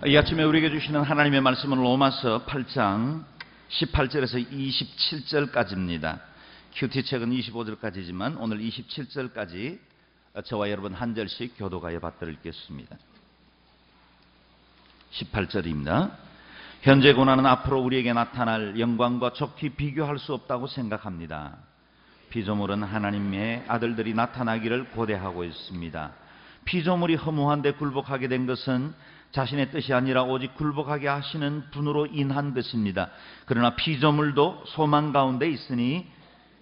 이 아침에 우리에게 주시는 하나님의 말씀은 로마서 8장 18절에서 27절까지입니다. 큐티책은 25절까지지만 오늘 27절까지 저와 여러분 한 절씩 교독하여 받들겠습니다. 18절입니다. 현재 고난은 앞으로 우리에게 나타날 영광과 좋게 비교할 수 없다고 생각합니다. 피조물은 하나님의 아들들이 나타나기를 고대하고 있습니다. 피조물이 허무한데 굴복하게 된 것은 자신의 뜻이 아니라 오직 굴복하게 하시는 분으로 인한 것입니다. 그러나 피조물도 소망 가운데 있으니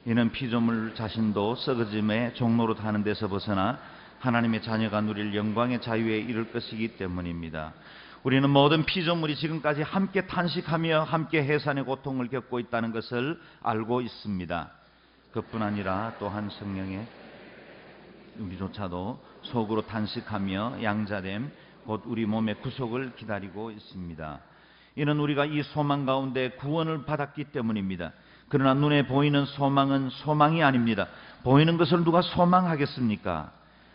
이는 피조물 자신도 썩어짐의 종로로 타는 데서 벗어나 하나님의 자녀가 누릴 영광의 자유에 이를 것이기 때문입니다. 우리는 모든 피조물이 지금까지 함께 탄식하며 함께 해산의 고통을 겪고 있다는 것을 알고 있습니다. 그뿐 아니라 또한 성령의 우리조차도 속으로 탄식하며 양자됨 곧 우리 몸의 구속을 기다리고 있습니다. 이는 우리가 이 소망 가운데 구원을 받았기 때문입니다. 그러나 눈에 보이는 소망은 소망이 아닙니다. 보이는 것을 누가 소망하겠습니까?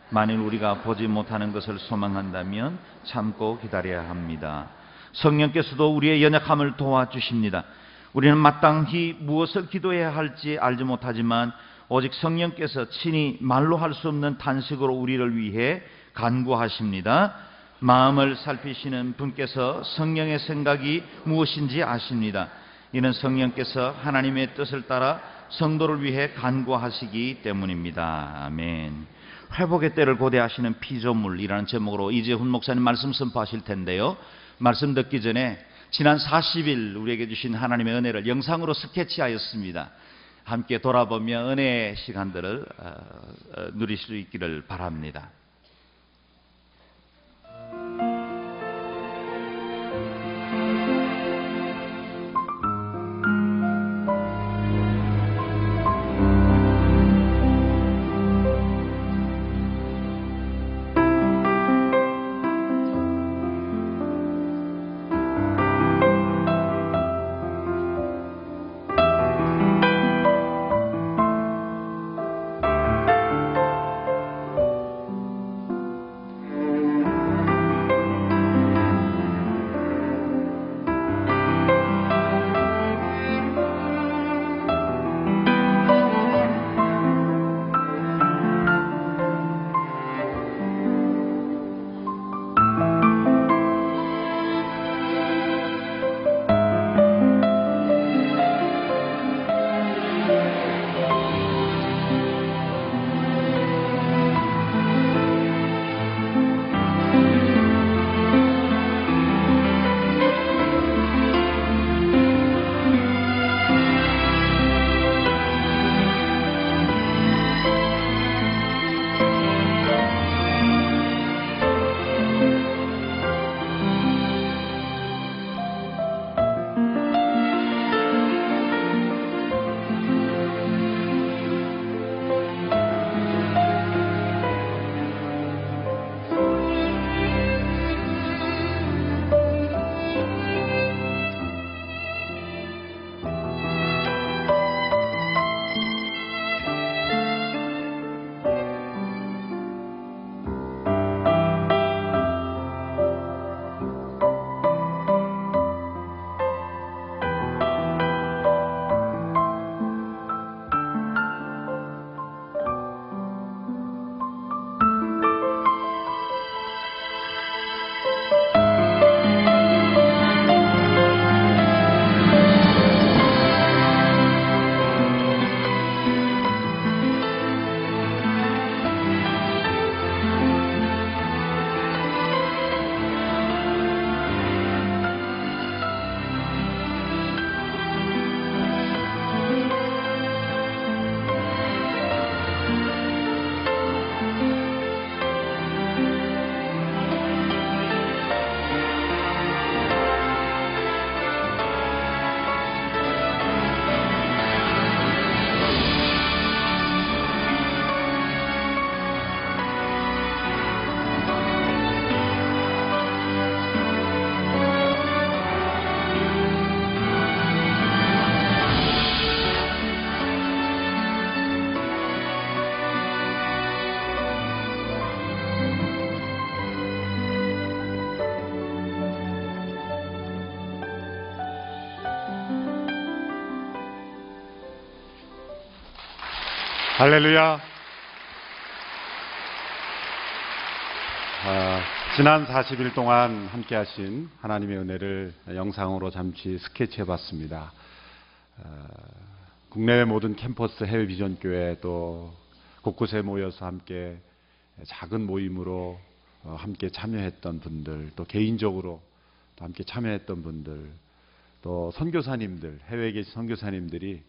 만일 우리가 보지 못하는 것을 소망한다면 참고 기다려야 합니다. 성령께서도 우리의 연약함을 도와주십니다. 우리는 마땅히 무엇을 기도해야 할지 알지 못하지만 오직 성령께서 친히 말로 할 수 없는 탄식으로 우리를 위해 간구하십니다. 마음을 살피시는 분께서 성령의 생각이 무엇인지 아십니다. 이는 성령께서 하나님의 뜻을 따라 성도를 위해 간구하시기 때문입니다. 아멘. 회복의 때를 고대하시는 피조물이라는 제목으로 이재훈 목사님 말씀 선포하실 텐데요. 말씀 듣기 전에 지난 40일 우리에게 주신 하나님의 은혜를 영상으로 스케치하였습니다. 함께 돌아보며 은혜의 시간들을 누릴 수 있기를 바랍니다. 할렐루야. 지난 40일 동안 함께 하신 하나님의 은혜를 영상으로 잠시 스케치해 봤습니다. 국내외 모든 캠퍼스 해외 비전교회 또 곳곳에 모여서 함께 작은 모임으로 함께 참여했던 분들, 또 개인적으로 또 함께 참여했던 분들, 또 선교사님들, 해외에 계신 선교사님들이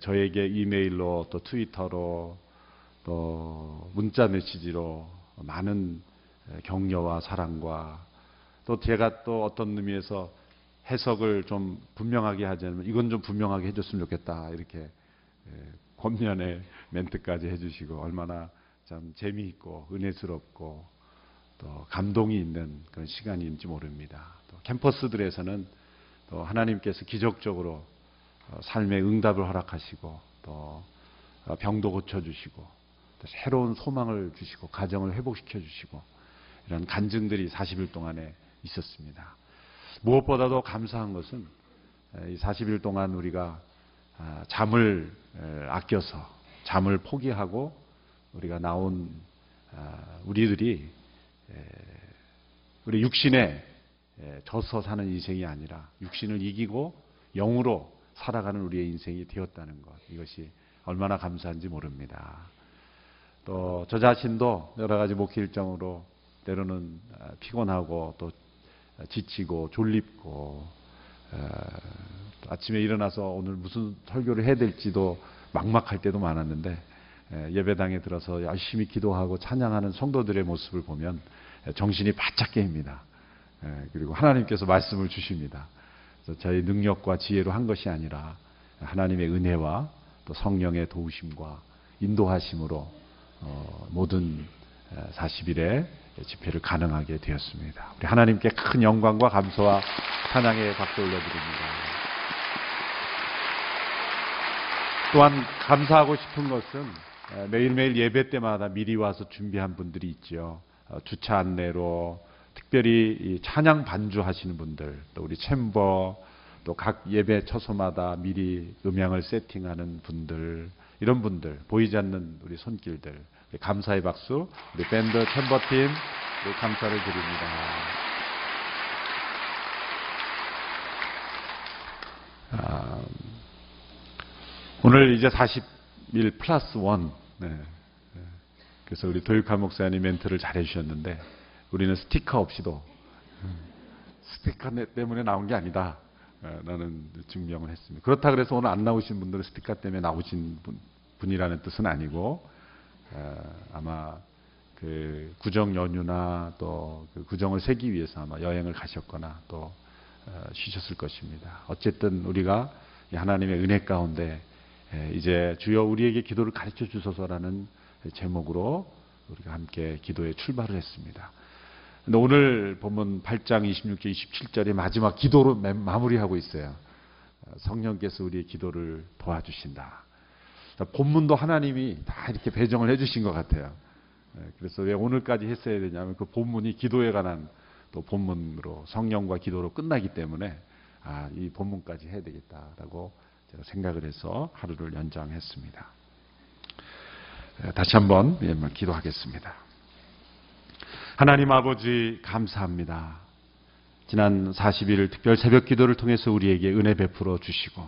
저에게 이메일로 또 트위터로 또 문자 메시지로 많은 격려와 사랑과 또 제가 또 어떤 의미에서 해석을 좀 분명하게 하자면 이건 좀 분명하게 해줬으면 좋겠다 이렇게 권면의 멘트까지 해주시고 얼마나 참 재미있고 은혜스럽고 또 감동이 있는 그런 시간인지 모릅니다. 또 캠퍼스들에서는 또 하나님께서 기적적으로 삶의 응답을 허락하시고 또 병도 고쳐주시고 또 새로운 소망을 주시고 가정을 회복시켜 주시고 이런 간증들이 40일 동안에 있었습니다. 무엇보다도 감사한 것은 이 40일 동안 우리가 잠을 아껴서 잠을 포기하고 우리가 나온 우리들이 우리 육신에 져서 사는 인생이 아니라 육신을 이기고 영으로 살아가는 우리의 인생이 되었다는 것, 이것이 얼마나 감사한지 모릅니다. 또 저 자신도 여러 가지 목회 일정으로 때로는 피곤하고 또 지치고 졸립고 아침에 일어나서 오늘 무슨 설교를 해야 될지도 막막할 때도 많았는데 예배당에 들어서 열심히 기도하고 찬양하는 성도들의 모습을 보면 정신이 바짝 깨입니다. 그리고 하나님께서 말씀을 주십니다. 저희 능력과 지혜로 한 것이 아니라 하나님의 은혜와 또 성령의 도우심과 인도하심으로 모든 40일의 집회를 가능하게 되었습니다. 우리 하나님께 큰 영광과 감사와 찬양의 박수 올려드립니다. 또한 감사하고 싶은 것은 매일매일 예배 때마다 미리 와서 준비한 분들이 있죠. 주차 안내로 특별히 이 찬양 반주하시는 분들, 또 우리 챔버, 또 각 예배 처소마다 미리 음향을 세팅하는 분들, 이런 분들, 보이지 않는 우리 손길들, 감사의 박수, 우리 밴드 챔버팀 감사를 드립니다. 오늘 이제 40일 플러스 1. 그래서 우리 도육한 목사님 멘트를 잘 해주셨는데 우리는 스티커 없이도 스티커 때문에 나온 게 아니다. 라는 증명을 했습니다. 그렇다 그래서 오늘 안 나오신 분들은 스티커 때문에 나오신 분이라는 뜻은 아니고 아마 그 구정 연휴나 또 그 구정을 세기 위해서 아마 여행을 가셨거나 또 쉬셨을 것입니다. 어쨌든 우리가 하나님의 은혜 가운데 이제 주여 우리에게 기도를 가르쳐 주소서라는 제목으로 우리가 함께 기도에 출발을 했습니다. 근데 오늘 본문 8장 26절 27절의 마지막 기도로 마무리하고 있어요. 성령께서 우리의 기도를 도와주신다. 본문도 하나님이 다 이렇게 배정을 해주신 것 같아요. 그래서 왜 오늘까지 했어야 되냐면 그 본문이 기도에 관한 또 본문으로 성령과 기도로 끝나기 때문에 이 본문까지 해야 되겠다라고 제가 생각을 해서 하루를 연장했습니다. 다시 한번 기도하겠습니다. 하나님 아버지 감사합니다. 지난 40일 특별 새벽 기도를 통해서 우리에게 은혜 베풀어 주시고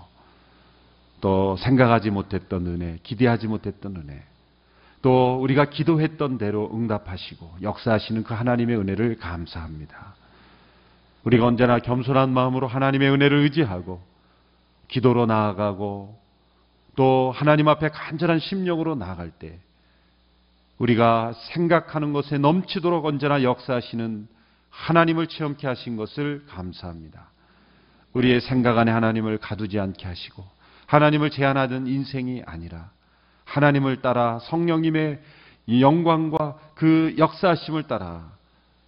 또 생각하지 못했던 은혜, 기대하지 못했던 은혜, 또 우리가 기도했던 대로 응답하시고 역사하시는 그 하나님의 은혜를 감사합니다. 우리가 언제나 겸손한 마음으로 하나님의 은혜를 의지하고 기도로 나아가고 또 하나님 앞에 간절한 심령으로 나아갈 때 우리가 생각하는 것에 넘치도록 언제나 역사하시는 하나님을 체험케 하신 것을 감사합니다. 우리의 생각 안에 하나님을 가두지 않게 하시고 하나님을 제한하던 인생이 아니라 하나님을 따라 성령님의 이 영광과 그 역사하심을 따라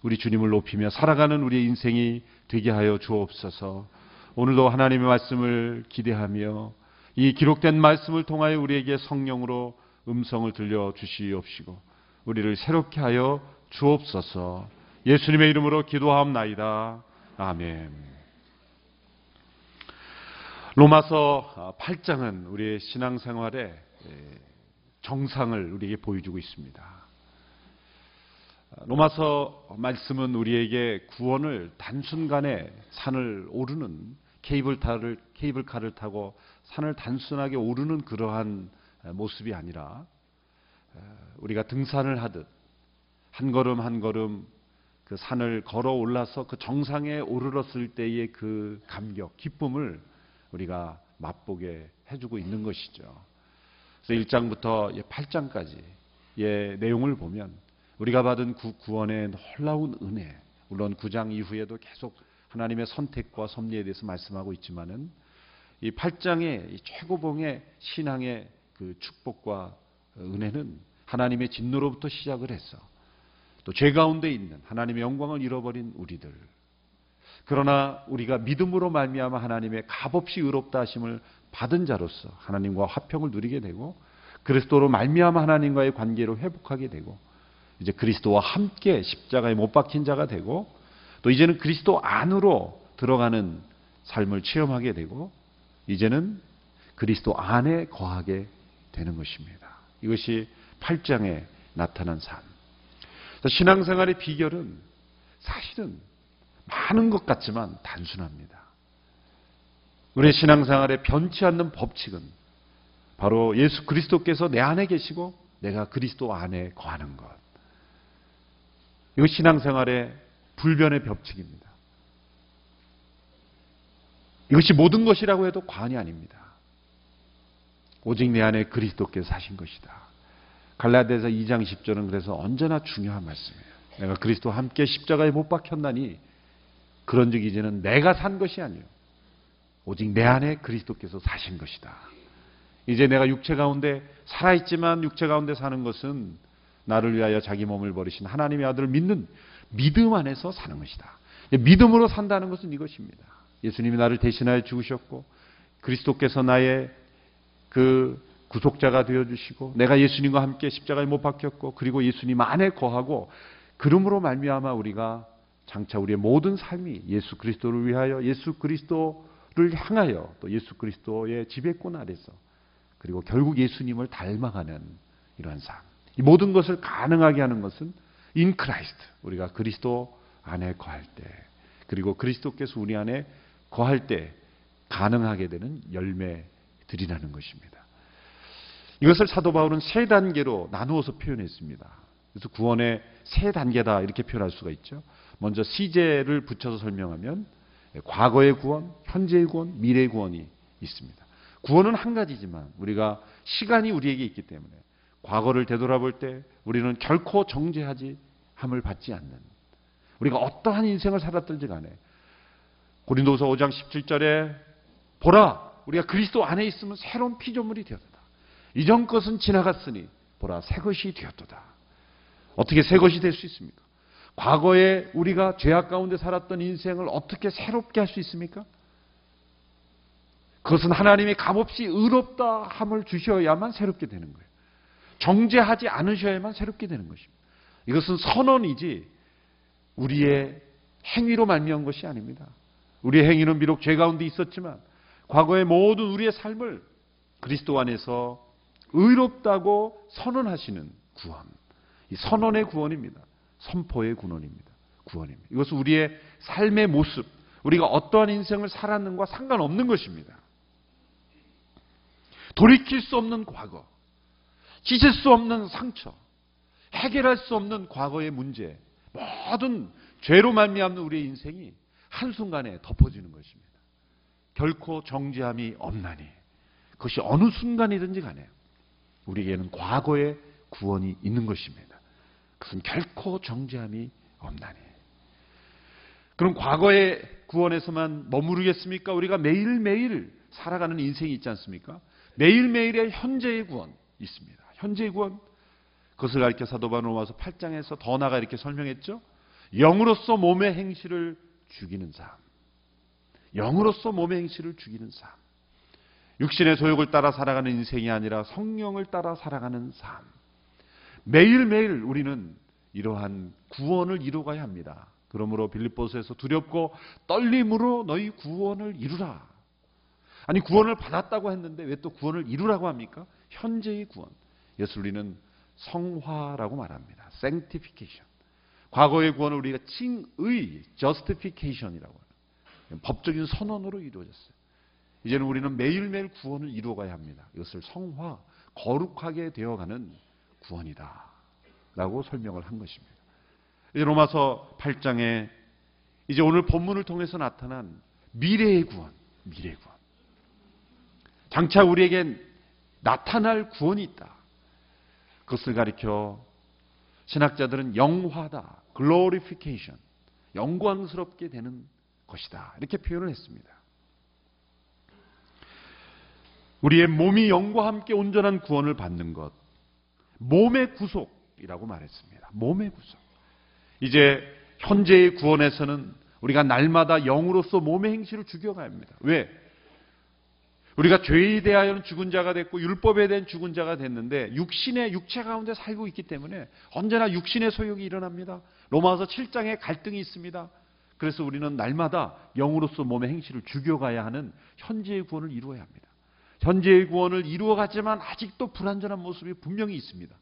우리 주님을 높이며 살아가는 우리의 인생이 되게 하여 주옵소서. 오늘도 하나님의 말씀을 기대하며 이 기록된 말씀을 통하여 우리에게 성령으로 음성을 들려주시옵시고 우리를 새롭게 하여 주옵소서. 예수님의 이름으로 기도하옵나이다. 아멘. 로마서 8장은 우리의 신앙생활에 정상을 우리에게 보여주고 있습니다. 로마서 말씀은 우리에게 구원을 단순간에 산을 오르는 케이블카를 타고 산을 단순하게 오르는 그러한 모습이 아니라 우리가 등산을 하듯 한 걸음 한 걸음 그 산을 걸어 올라서 그 정상에 오르렀을 때의 그 감격, 기쁨을 우리가 맛보게 해주고 있는 것이죠. 그래서 1장부터 8장까지의 내용을 보면 우리가 받은 구원의 놀라운 은혜, 물론 9장 이후에도 계속 하나님의 선택과 섭리에 대해서 말씀하고 있지만은 이 8장의 최고봉의 신앙의 그 축복과 은혜는 하나님의 진노로부터 시작을 해서 또 죄 가운데 있는 하나님의 영광을 잃어버린 우리들, 그러나 우리가 믿음으로 말미암아 하나님의 값없이 의롭다 하심을 받은 자로서 하나님과 화평을 누리게 되고 그리스도로 말미암아 하나님과의 관계를 회복하게 되고 이제 그리스도와 함께 십자가에 못 박힌 자가 되고 또 이제는 그리스도 안으로 들어가는 삶을 체험하게 되고 이제는 그리스도 안에 거하게 되는 것입니다. 이것이 8장에 나타난 삶. 신앙생활의 비결은 사실은 많은 것 같지만 단순합니다. 우리의 신앙생활의 변치 않는 법칙은 바로 예수 그리스도께서 내 안에 계시고 내가 그리스도 안에 거하는 것. 이거 신앙생활의 불변의 법칙입니다. 이것이 모든 것이라고 해도 과언이 아닙니다. 오직 내 안에 그리스도께서 사신 것이다. 갈라디아서 2장 10절은 그래서 언제나 중요한 말씀이에요. 내가 그리스도와 함께 십자가에 못 박혔나니 그런즉 이제는 내가 산 것이 아니요 오직 내 안에 그리스도께서 사신 것이다. 이제 내가 육체 가운데 살아있지만 육체 가운데 사는 것은 나를 위하여 자기 몸을 버리신 하나님의 아들을 믿는 믿음 안에서 사는 것이다. 믿음으로 산다는 것은 이것입니다. 예수님이 나를 대신하여 죽으셨고 그리스도께서 나의 그 구속자가 되어주시고 내가 예수님과 함께 십자가에 못 박혔고 그리고 예수님 안에 거하고 그러므로 말미암아 우리가 장차 우리의 모든 삶이 예수 그리스도를 위하여 예수 그리스도를 향하여 또 예수 그리스도의 지배권 아래서 그리고 결국 예수님을 닮아가는 이러한 삶. 이 모든 것을 가능하게 하는 것은 in Christ, 우리가 그리스도 안에 거할 때 그리고 그리스도께서 우리 안에 거할 때 가능하게 되는 열매들이라는 것입니다. 이것을 사도 바울은 세 단계로 나누어서 표현했습니다. 그래서 구원의 세 단계다 이렇게 표현할 수가 있죠. 먼저 시제를 붙여서 설명하면 과거의 구원, 현재의 구원, 미래의 구원이 있습니다. 구원은 한 가지지만 우리가 시간이 우리에게 있기 때문에 과거를 되돌아볼 때 우리는 결코 정죄하지 함을 받지 않는 우리가 어떠한 인생을 살았든지 간에 고린도서 5장 17절에 보라 우리가 그리스도 안에 있으면 새로운 피조물이 되었다. 이전 것은 지나갔으니 보라 새 것이 되었도다. 어떻게 새 것이 될 수 있습니까? 과거에 우리가 죄악 가운데 살았던 인생을 어떻게 새롭게 할 수 있습니까? 그것은 하나님이 값없이 의롭다 함을 주셔야만 새롭게 되는 거예요. 정죄하지 않으셔야만 새롭게 되는 것입니다. 이것은 선언이지 우리의 행위로 말미암은 것이 아닙니다. 우리의 행위는 비록 죄 가운데 있었지만 과거의 모든 우리의 삶을 그리스도 안에서 의롭다고 선언하시는 구원. 이 선언의 구원입니다. 선포의 구원입니다. 이것은 우리의 삶의 모습, 우리가 어떠한 인생을 살았는가 상관없는 것입니다. 돌이킬 수 없는 과거, 씻을 수 없는 상처, 해결할 수 없는 과거의 문제, 모든 죄로 말미암는 우리의 인생이 한순간에 덮어지는 것입니다. 결코 정죄함이 없나니 그것이 어느 순간이든지 간에 우리에게는 과거의 구원이 있는 것입니다. 그것은 결코 정죄함이 없나니. 그럼 과거의 구원에서만 머무르겠습니까? 우리가 매일매일 살아가는 인생이 있지 않습니까? 매일매일의 현재의 구원 있습니다. 현재의 구원, 그것을 가리켜 사도 바울 로마서 8장에서 더 나아가 이렇게 설명했죠. 영으로서 몸의 행실을 죽이는 삶. 영으로서 몸의 행실을 죽이는 삶. 육신의 소욕을 따라 살아가는 인생이 아니라 성령을 따라 살아가는 삶. 매일매일 우리는 이러한 구원을 이루어가야 합니다. 그러므로 빌립보서에서 두렵고 떨림으로 너희 구원을 이루라. 아니 구원을 받았다고 했는데 왜 또 구원을 이루라고 합니까? 현재의 구원. 이것을 우리는 성화라고 말합니다. sanctification. 과거의 구원을 우리가 칭의, justification이라고 해요. 법적인 선언으로 이루어졌어요. 이제는 우리는 매일매일 구원을 이루어가야 합니다. 이것을 성화, 거룩하게 되어가는 구원이다 라고 설명을 한 것입니다. 이제 로마서 8장에 이제 오늘 본문을 통해서 나타난 미래의 구원, 미래의 구원. 장차 우리에겐 나타날 구원이 있다. 그것을 가리켜 신학자들은 영화다, glorification, 영광스럽게 되는 것이다. 이렇게 표현을 했습니다. 우리의 몸이 영과 함께 온전한 구원을 받는 것, 몸의 구속이라고 말했습니다. 몸의 구속. 이제 현재의 구원에서는 우리가 날마다 영으로서 몸의 행실을 죽여가야 합니다. 왜? 우리가 죄에 대하여는 죽은 자가 됐고 율법에 대한 죽은 자가 됐는데 육신의 육체 가운데 살고 있기 때문에 언제나 육신의 소욕이 일어납니다. 로마서 7장에 갈등이 있습니다. 그래서 우리는 날마다 영으로서 몸의 행실을 죽여가야 하는 현재의 구원을 이루어야 합니다. 현재의 구원을 이루어가지만 아직도 불완전한 모습이 분명히 있습니다.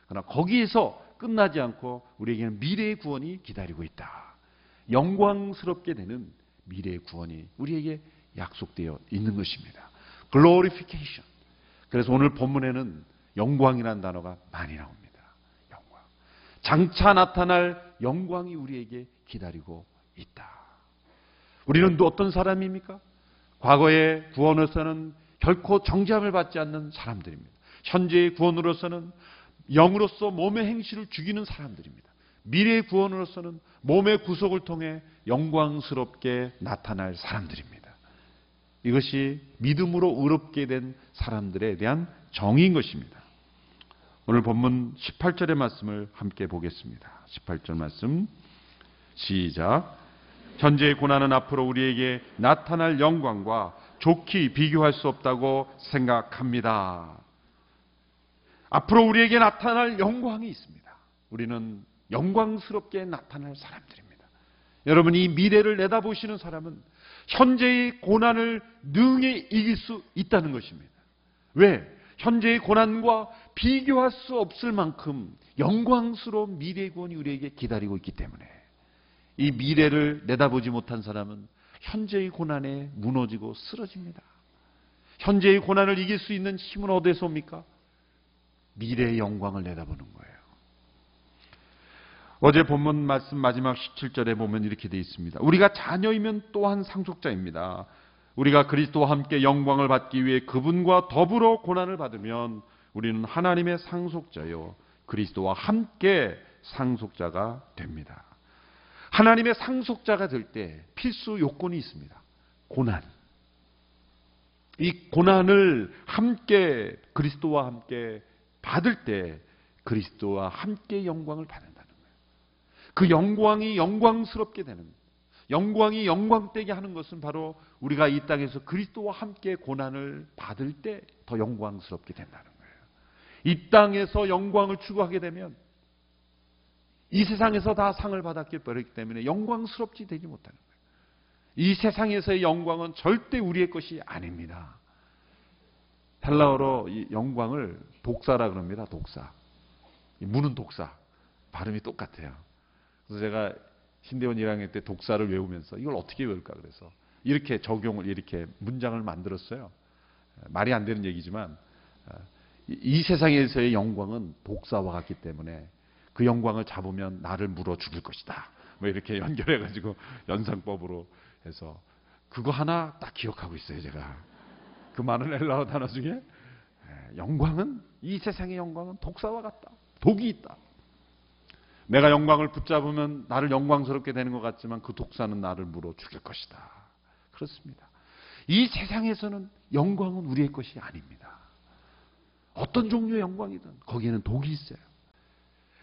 그러나 거기에서 끝나지 않고 우리에게는 미래의 구원이 기다리고 있다. 영광스럽게 되는 미래의 구원이 우리에게 약속되어 있는 것입니다. glorification. 그래서 오늘 본문에는 영광이라는 단어가 많이 나옵니다. 영광. 장차 나타날 영광이 우리에게 기다리고 있다. 우리는 또 어떤 사람입니까? 과거의 구원으로서는 결코 정죄함을 받지 않는 사람들입니다. 현재의 구원으로서는 영으로서 몸의 행실을 죽이는 사람들입니다. 미래의 구원으로서는 몸의 구속을 통해 영광스럽게 나타날 사람들입니다. 이것이 믿음으로 의롭게 된 사람들에 대한 정의인 것입니다. 오늘 본문 18절의 말씀을 함께 보겠습니다. 18절 말씀 시작. 현재의 고난은 앞으로 우리에게 나타날 영광과 좋게 비교할 수 없다고 생각합니다. 앞으로 우리에게 나타날 영광이 있습니다. 우리는 영광스럽게 나타날 사람들입니다. 여러분, 이 미래를 내다보시는 사람은 현재의 고난을 능히 이길 수 있다는 것입니다. 왜? 현재의 고난과 비교할 수 없을 만큼 영광스러운 미래의 구원이 우리에게 기다리고 있기 때문에 이 미래를 내다보지 못한 사람은 현재의 고난에 무너지고 쓰러집니다. 현재의 고난을 이길 수 있는 힘은 어디에서 옵니까? 미래의 영광을 내다보는 거예요. 어제 본문 말씀 마지막 17절에 보면 이렇게 되어 있습니다. 우리가 자녀이면 또한 상속자입니다. 우리가 그리스도와 함께 영광을 받기 위해 그분과 더불어 고난을 받으면 우리는 하나님의 상속자요 그리스도와 함께 상속자가 됩니다. 하나님의 상속자가 될 때 필수 요건이 있습니다. 고난. 이 고난을 함께 그리스도와 함께 받을 때 그리스도와 함께 영광을 받는다는 거예요. 그 영광이 영광스럽게 되는, 영광이 영광되게 하는 것은 바로 우리가 이 땅에서 그리스도와 함께 고난을 받을 때 더 영광스럽게 된다는 거예요. 이 땅에서 영광을 추구하게 되면 이 세상에서 다 상을 받았기 때문에 영광스럽지 되지 못하는 거예요. 이 세상에서의 영광은 절대 우리의 것이 아닙니다. 헬라어로 이 영광을 독사라 그럽니다. 독사. 무는 독사. 발음이 똑같아요. 그래서 제가 신대원 1학년 때 독사를 외우면서 이걸 어떻게 외울까 그래서 이렇게 적용을 이렇게 문장을 만들었어요. 말이 안 되는 얘기지만 이 세상에서의 영광은 독사와 같기 때문에 그 영광을 잡으면 나를 물어 죽일 것이다. 뭐 이렇게 연결해가지고 연상법으로 해서 그거 하나 딱 기억하고 있어요. 제가 그 많은 헬라어 단어 중에 영광은 이 세상의 영광은 독사와 같다. 독이 있다. 내가 영광을 붙잡으면 나를 영광스럽게 되는 것 같지만 그 독사는 나를 물어 죽일 것이다. 그렇습니다. 이 세상에서는 영광은 우리의 것이 아닙니다. 어떤 종류의 영광이든 거기에는 독이 있어요.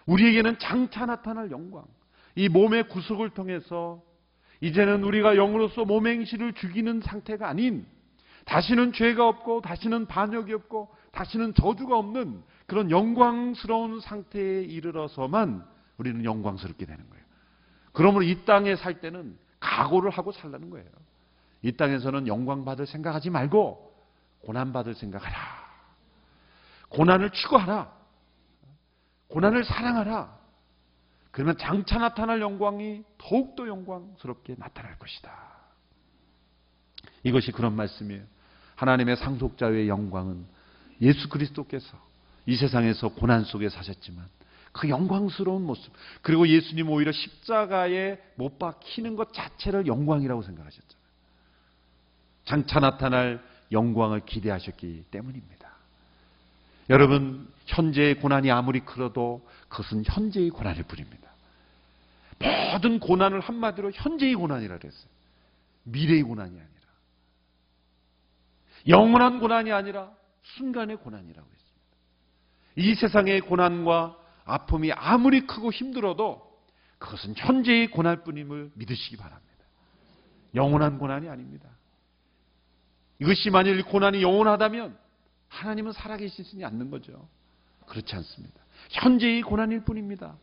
우리에게는 장차 나타날 영광, 이 몸의 구속을 통해서 이제는 우리가 영으로서 몸의 행실을 죽이는 상태가 아닌 다시는 죄가 없고 다시는 반역이 없고 다시는 저주가 없는 그런 영광스러운 상태에 이르러서만 우리는 영광스럽게 되는 거예요. 그러므로 이 땅에 살 때는 각오를 하고 살라는 거예요. 이 땅에서는 영광 받을 생각하지 말고 고난 받을 생각하라. 고난을 추구하라. 고난을 사랑하라. 그러면 장차 나타날 영광이 더욱더 영광스럽게 나타날 것이다. 이것이 그런 말씀이에요. 하나님의 상속자의 영광은 예수 그리스도께서 이 세상에서 고난 속에 사셨지만 그 영광스러운 모습, 그리고 예수님 오히려 십자가에 못 박히는 것 자체를 영광이라고 생각하셨잖아요. 장차 나타날 영광을 기대하셨기 때문입니다. 여러분, 현재의 고난이 아무리 클어도 그것은 현재의 고난일 뿐입니다. 모든 고난을 한마디로 현재의 고난이라 그랬어요. 미래의 고난이 아니라, 영원한 고난이 아니라 순간의 고난이라고 했습니다. 이 세상의 고난과 아픔이 아무리 크고 힘들어도 그것은 현재의 고난뿐임을 믿으시기 바랍니다. 영원한 고난이 아닙니다. 이것이 만일 고난이 영원하다면 하나님은 살아계시지 않는 거죠. 그렇지 않습니다. 현재의 고난일 뿐입니다.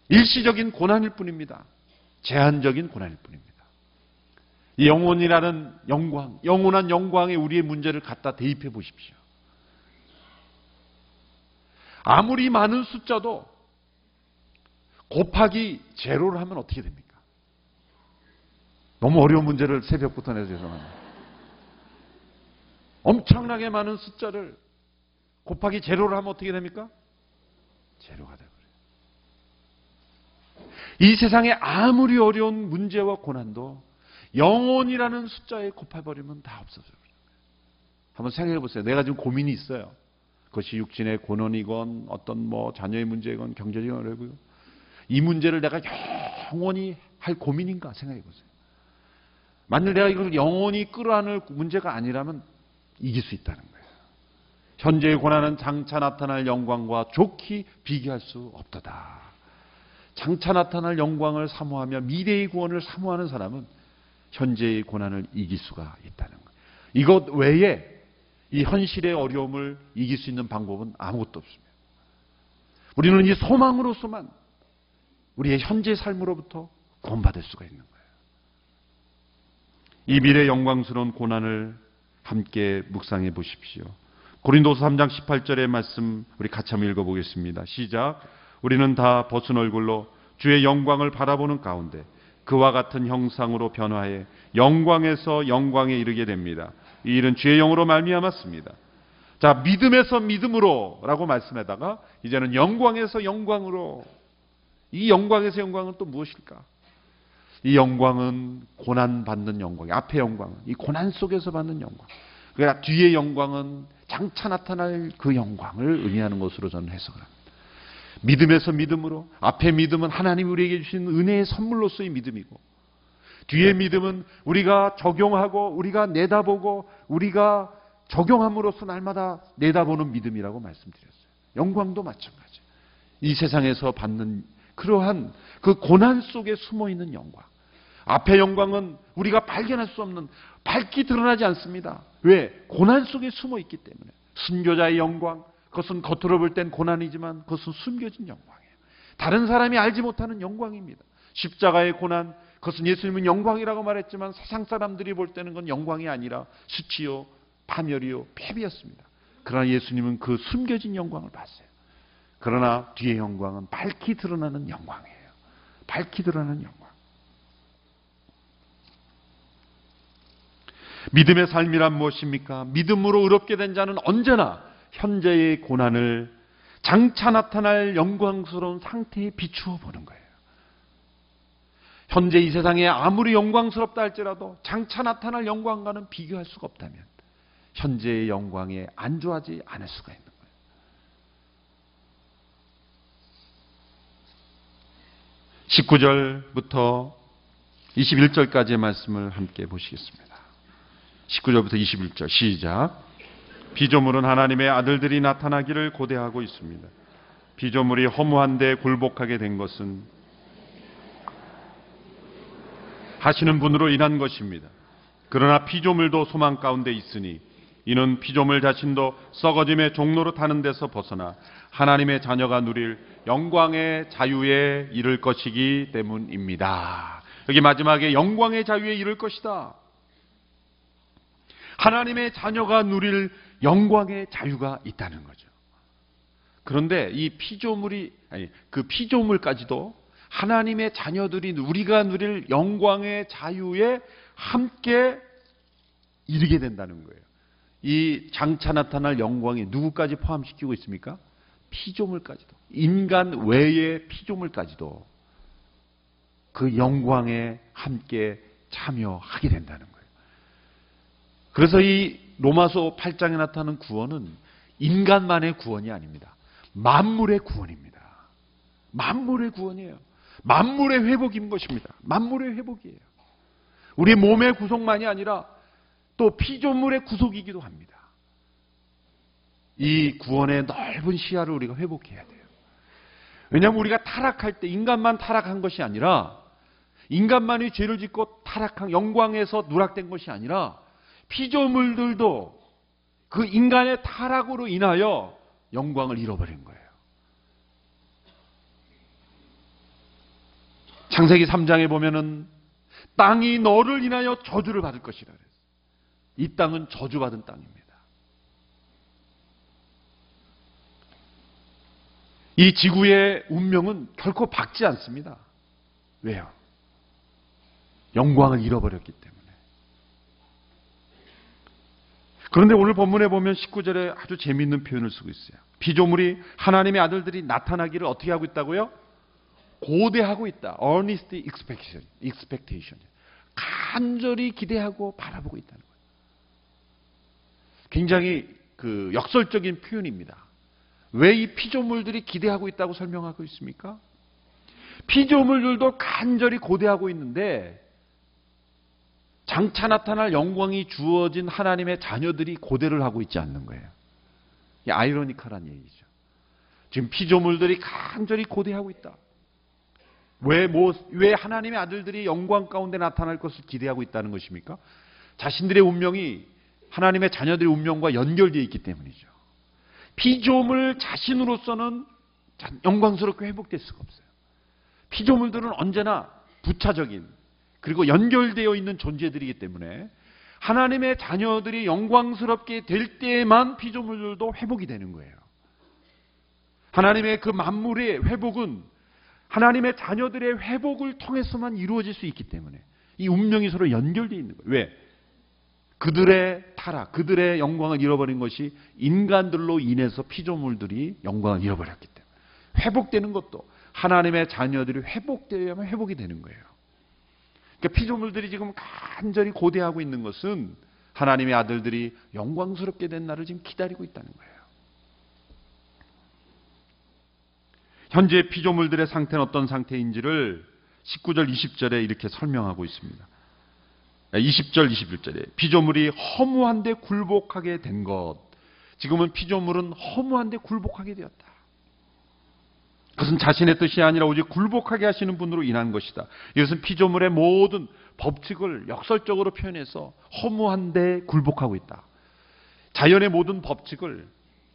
일시적인 고난일 뿐입니다. 제한적인 고난일 뿐입니다. 이 영혼이라는 영광, 영원한 영광에 우리의 문제를 갖다 대입해 보십시오. 아무리 많은 숫자도 곱하기 제로를 하면 어떻게 됩니까? 너무 어려운 문제를 새벽부터 내서 죄송합니다. 엄청나게 많은 숫자를 곱하기 제로를 하면 어떻게 됩니까? 제로가 되버려요. 이 세상에 아무리 어려운 문제와 고난도 영혼이라는 숫자에 곱해버리면 다 없어져요. 한번 생각해 보세요. 내가 지금 고민이 있어요. 그것이 육신의 고난이건 어떤 자녀의 문제건 경제적인 어려고요. 이 문제를 내가 영원히 할 고민인가 생각해 보세요. 만일 내가 이걸 영원히 끌어안을 문제가 아니라면 이길 수 있다는 거예요. 현재의 고난은 장차 나타날 영광과 좋게 비교할 수 없도다. 장차 나타날 영광을 사모하며 미래의 구원을 사모하는 사람은 현재의 고난을 이길 수가 있다는 거예요. 이것 외에 이 현실의 어려움을 이길 수 있는 방법은 아무것도 없습니다. 우리는 이 소망으로서만 우리의 현재 삶으로부터 구원받을 수가 있는 거예요. 이 미래 영광스러운 고난을 함께 묵상해 보십시오. 고린도서 3장 18절의 말씀 우리 같이 한번 읽어보겠습니다. 시작. 우리는 다 벗은 얼굴로 주의 영광을 바라보는 가운데 그와 같은 형상으로 변화해 영광에서 영광에 이르게 됩니다. 이 일은 주의 영으로 말미암았습니다. 자, 믿음에서 믿음으로라고 말씀하다가 이제는 영광에서 영광으로. 이 영광에서 영광은 또 무엇일까? 이 영광은 고난 받는 영광, 앞의 영광은 이 고난 속에서 받는 영광. 그러니까 뒤의 영광은 장차 나타날 그 영광을 의미하는 것으로 저는 해석을 합니다. 믿음에서 믿음으로, 앞의 믿음은 하나님이 우리에게 주신 은혜의 선물로서의 믿음이고, 뒤의 믿음은 우리가 적용하고 우리가 내다보고 우리가 적용함으로써 날마다 내다보는 믿음이라고 말씀드렸어요. 영광도 마찬가지. 이 세상에서 받는 그러한 그 고난 속에 숨어있는 영광. 앞의 영광은 우리가 발견할 수 없는, 밝게 드러나지 않습니다. 왜? 고난 속에 숨어있기 때문에. 순교자의 영광, 그것은 겉으로 볼 땐 고난이지만 그것은 숨겨진 영광이에요. 다른 사람이 알지 못하는 영광입니다. 십자가의 고난, 그것은 예수님은 영광이라고 말했지만 세상 사람들이 볼 때는 그건 영광이 아니라 수치요, 파멸이요, 패배였습니다. 그러나 예수님은 그 숨겨진 영광을 봤어요. 그러나 뒤의 영광은 밝히 드러나는 영광이에요. 밝히 드러나는 영광. 믿음의 삶이란 무엇입니까? 믿음으로 의롭게 된 자는 언제나 현재의 고난을 장차 나타날 영광스러운 상태에 비추어 보는 거예요. 현재 이 세상에 아무리 영광스럽다 할지라도 장차 나타날 영광과는 비교할 수가 없다면 현재의 영광에 안주하지 않을 수가 있는 거예요. 19절부터 21절까지의 말씀을 함께 보시겠습니다. 19절부터 21절 시작. 피조물은 하나님의 아들들이 나타나기를 고대하고 있습니다. 피조물이 허무한데 굴복하게 된 것은 하시는 분으로 인한 것입니다. 그러나 피조물도 소망 가운데 있으니 이는 피조물 자신도 썩어짐의 종로로 타는 데서 벗어나 하나님의 자녀가 누릴 영광의 자유에 이를 것이기 때문입니다. 여기 마지막에 영광의 자유에 이를 것이다. 하나님의 자녀가 누릴 영광의 자유가 있다는 거죠. 그런데 이 그 피조물까지도 하나님의 자녀들인 우리가 누릴 영광의 자유에 함께 이르게 된다는 거예요. 이 장차 나타날 영광이 누구까지 포함시키고 있습니까? 피조물까지도. 인간 외의 피조물까지도 그 영광에 함께 참여하게 된다는 거예요. 그래서 이 로마서 8장에 나타나는 구원은 인간만의 구원이 아닙니다. 만물의 구원입니다. 만물의 구원이에요. 만물의 회복인 것입니다. 만물의 회복이에요. 우리 몸의 구속만이 아니라 또 피조물의 구속이기도 합니다. 이 구원의 넓은 시야를 우리가 회복해야 돼요. 왜냐하면 우리가 타락할 때 인간만 타락한 것이 아니라 인간만이 죄를 짓고 타락한 영광에서 누락된 것이 아니라 피조물들도 그 인간의 타락으로 인하여 영광을 잃어버린 거예요. 창세기 3장에 보면은 땅이 너를 인하여 저주를 받을 것이라 그랬어요. 이 땅은 저주받은 땅입니다. 이 지구의 운명은 결코 밝지 않습니다. 왜요? 영광을 잃어버렸기 때문에. 그런데 오늘 본문에 보면 19절에 아주 재미있는 표현을 쓰고 있어요. 피조물이 하나님의 아들들이 나타나기를 어떻게 하고 있다고요? 고대하고 있다. Earnest expectation. 간절히 기대하고 바라보고 있다는 거예요. 굉장히 그 역설적인 표현입니다. 왜 이 피조물들이 기대하고 있다고 설명하고 있습니까? 피조물들도 간절히 고대하고 있는데 장차 나타날 영광이 주어진 하나님의 자녀들이 고대를 하고 있지 않는 거예요. 이게 아이러니컬한 얘기죠. 지금 피조물들이 간절히 고대하고 있다. 왜 하나님의 아들들이 영광 가운데 나타날 것을 기대하고 있다는 것입니까? 자신들의 운명이 하나님의 자녀들의 운명과 연결되어 있기 때문이죠. 피조물 자신으로서는 영광스럽게 회복될 수가 없어요. 피조물들은 언제나 부차적인 그리고 연결되어 있는 존재들이기 때문에 하나님의 자녀들이 영광스럽게 될 때만 피조물들도 회복이 되는 거예요. 하나님의 그 만물의 회복은 하나님의 자녀들의 회복을 통해서만 이루어질 수 있기 때문에 이 운명이 서로 연결되어 있는 거예요. 왜? 그들의 타락, 그들의 영광을 잃어버린 것이 인간들로 인해서 피조물들이 영광을 잃어버렸기 때문에 회복되는 것도 하나님의 자녀들이 회복되어야만 회복이 되는 거예요. 그러니까 피조물들이 지금 간절히 고대하고 있는 것은 하나님의 아들들이 영광스럽게 된 날을 지금 기다리고 있다는 거예요. 현재 피조물들의 상태는 어떤 상태인지를 19절, 20절에 이렇게 설명하고 있습니다. 20절, 21절에 피조물이 허무한데 굴복하게 된 것. 지금은 피조물은 허무한데 굴복하게 되었다. 그것은 자신의 뜻이 아니라 오직 굴복하게 하시는 분으로 인한 것이다. 이것은 피조물의 모든 법칙을 역설적으로 표현해서 허무한데 굴복하고 있다. 자연의 모든 법칙을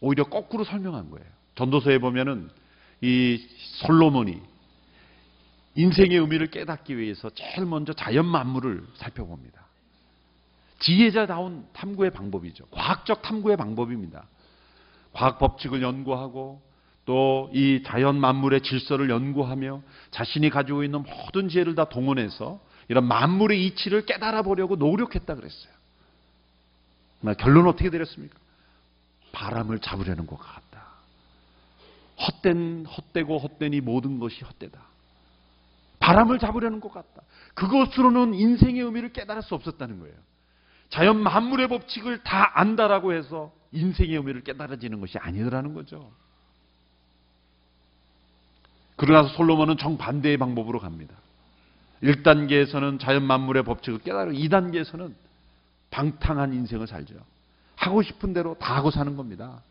오히려 거꾸로 설명한 거예요. 전도서에 보면은 이 솔로몬이 인생의 의미를 깨닫기 위해서 제일 먼저 자연 만물을 살펴봅니다. 지혜자다운 탐구의 방법이죠. 과학적 탐구의 방법입니다. 과학 법칙을 연구하고 또 이 자연 만물의 질서를 연구하며 자신이 가지고 있는 모든 지혜를 다 동원해서 이런 만물의 이치를 깨달아 보려고 노력했다 그랬어요. 결론은 어떻게 되렸습니까? 바람을 잡으려는 것 같다. 헛되고 헛된 이 모든 것이 헛되다. 바람을 잡으려는 것 같다. 그것으로는 인생의 의미를 깨달을 수 없었다는 거예요. 자연 만물의 법칙을 다 안다라고 해서 인생의 의미를 깨달아지는 것이 아니더라는 거죠. 그러나서 솔로몬은 정반대의 방법으로 갑니다. 1단계에서는 자연 만물의 법칙을 깨달고 2단계에서는 방탕한 인생을 살죠. 하고 싶은 대로 다 하고 사는 겁니다.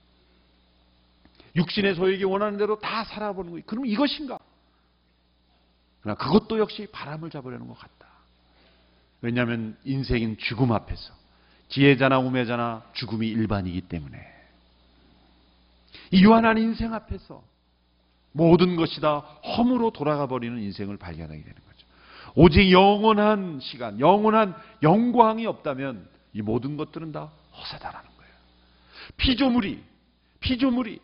육신의 소욕이 원하는 대로 다 살아보는 거예요. 그럼 이것인가? 그러나 그것도 역시 바람을 잡으려는 것 같다. 왜냐하면 인생은 죽음 앞에서 지혜자나 우매자나 죽음이 일반이기 때문에 이 유한한 인생 앞에서 모든 것이 다 험으로 돌아가 버리는 인생을 발견하게 되는 거죠. 오직 영원한 시간, 영원한 영광이 없다면 이 모든 것들은 다 허사다라는 거예요. 피조물이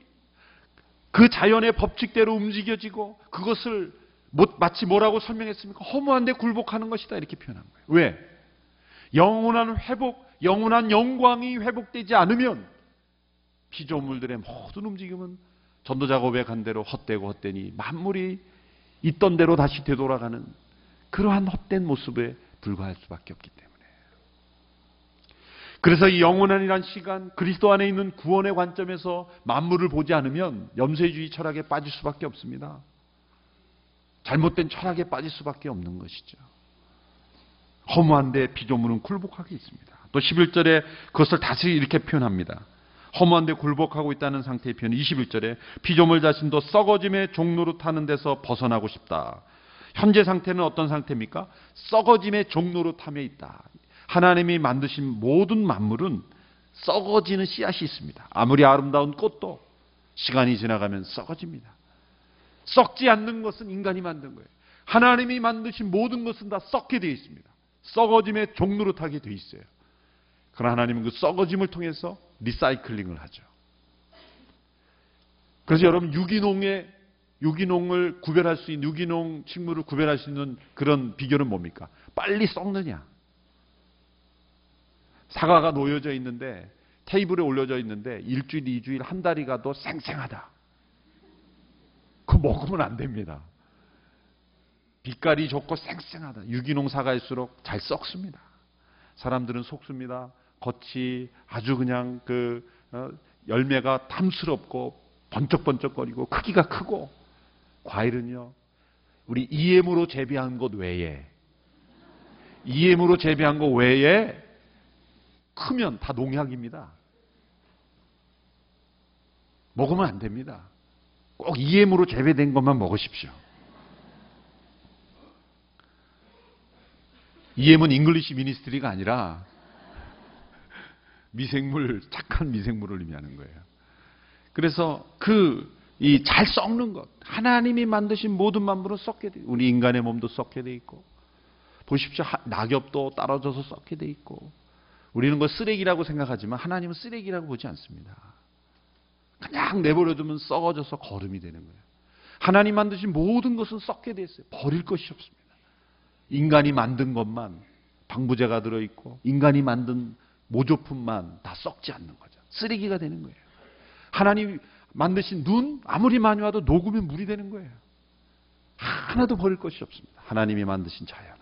그 자연의 법칙대로 움직여지고 그것을 마치 뭐라고 설명했습니까? 허무한데 굴복하는 것이다 이렇게 표현한 거예요. 왜? 영원한 회복, 영원한 영광이 회복되지 않으면 피조물들의 모든 움직임은 전도자가 고백한 대로 헛되고 헛되니 만물이 있던 대로 다시 되돌아가는 그러한 헛된 모습에 불과할 수밖에 없기 때문에. 그래서 이 영원한이란 시간, 그리스도 안에 있는 구원의 관점에서 만물을 보지 않으면 염세주의 철학에 빠질 수밖에 없습니다. 잘못된 철학에 빠질 수밖에 없는 것이죠. 허무한데 피조물은 굴복하고 있습니다. 또 11절에 그것을 다시 이렇게 표현합니다. 허무한데 굴복하고 있다는 상태의 표현 21절에 피조물 자신도 썩어짐의 종로로 타는 데서 벗어나고 싶다. 현재 상태는 어떤 상태입니까? 썩어짐의 종로로 탐에 있다. 하나님이 만드신 모든 만물은 썩어지는 씨앗이 있습니다. 아무리 아름다운 꽃도 시간이 지나가면 썩어집니다. 썩지 않는 것은 인간이 만든 거예요. 하나님이 만드신 모든 것은 다 썩게 되어 있습니다. 썩어짐의 종로로 타게 되어 있어요. 그러나 하나님은 그 썩어짐을 통해서 리사이클링을 하죠. 그래서 여러분 유기농을 구별할 수 있는, 유기농 식물을 구별할 수 있는 그런 비결은 뭡니까? 빨리 썩느냐. 사과가 놓여져 있는데 테이블에 올려져 있는데 일주일, 2주일, 한 달이 가도 생생하다. 그거 먹으면 안 됩니다. 빛깔이 좋고 생생하다. 유기농 사과일수록 잘 썩습니다. 사람들은 속습니다. 겉이 아주 그냥 열매가 탐스럽고 번쩍번쩍거리고 크기가 크고, 과일은요 우리 EM으로 재배한 것 외에 크면 다 농약입니다. 먹으면 안 됩니다. 꼭 EM으로 재배된 것만 먹으십시오. EM은 잉글리시 미니스트리가 아니라 미생물, 착한 미생물을 의미하는 거예요. 그래서 이 잘 썩는 것, 하나님이 만드신 모든 만물은 썩게 돼. 우리 인간의 몸도 썩게 돼 있고, 보십시오. 낙엽도 떨어져서 썩게 돼 있고, 우리는 그걸 쓰레기라고 생각하지만 하나님은 쓰레기라고 보지 않습니다. 그냥 내버려두면 썩어져서 거름이 되는 거예요. 하나님 만드신 모든 것은 썩게 돼 있어요. 버릴 것이 없습니다. 인간이 만든 것만, 방부제가 들어있고 인간이 만든 모조품만 다 썩지 않는 거죠. 쓰레기가 되는 거예요. 하나님 만드신 눈, 아무리 많이 와도 녹으면 물이 되는 거예요. 하나도 버릴 것이 없습니다. 하나님이 만드신 자연은